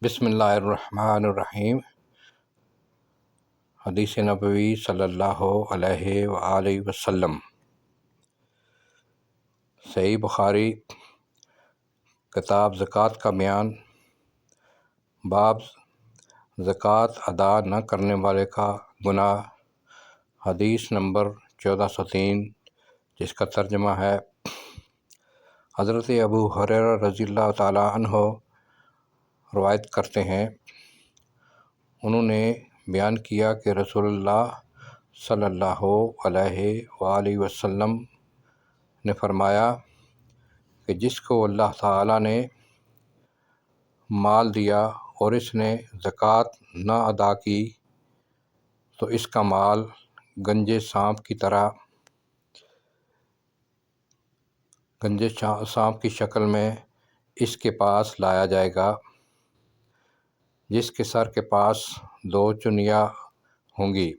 بسم اللہ الرحمن الرحیم۔ حدیث نبوی صلی اللہ علیہ وآلہ وسلم۔ صحیح بخاری کتاب زکوٰۃ کا بیان، باب زکوٰۃ ادا نہ کرنے والے کا گناہ، حدیث نمبر 1403، جس کا ترجمہ ہے: حضرت ابو ہریرہ رضی اللہ تعالیٰ عنہ روایت کرتے ہیں، انہوں نے بیان کیا کہ رسول اللہ صلی اللہ علیہ وآلہ وسلم نے فرمایا کہ جس کو اللہ تعالیٰ نے مال دیا اور اس نے زکوٰۃ نہ ادا کی تو اس کا مال گنجے سانپ کی شکل میں اس کے پاس لایا جائے گا، جس کے سر کے پاس 2 چنیاں ہوں گی۔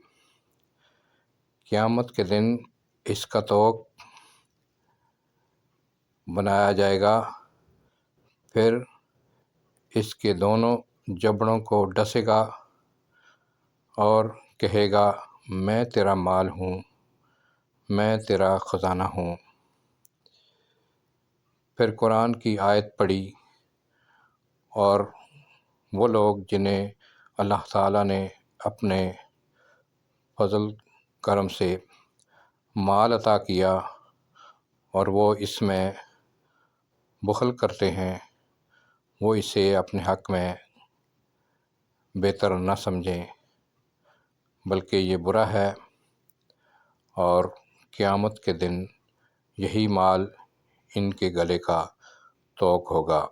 قیامت کے دن اس کا طوق بنایا جائے گا، پھر اس کے دونوں جبڑوں کو ڈسے گا اور کہے گا: میں تیرا مال ہوں، میں تیرا خزانہ ہوں۔ پھر قرآن کی آیت پڑھی، اور وہ لوگ جنہیں اللہ تعالیٰ نے اپنے فضل کرم سے مال عطا کیا اور وہ اس میں بخل کرتے ہیں، وہ اسے اپنے حق میں بہتر نہ سمجھیں، بلکہ یہ برا ہے، اور قیامت کے دن یہی مال ان کے گلے کا طوق ہوگا۔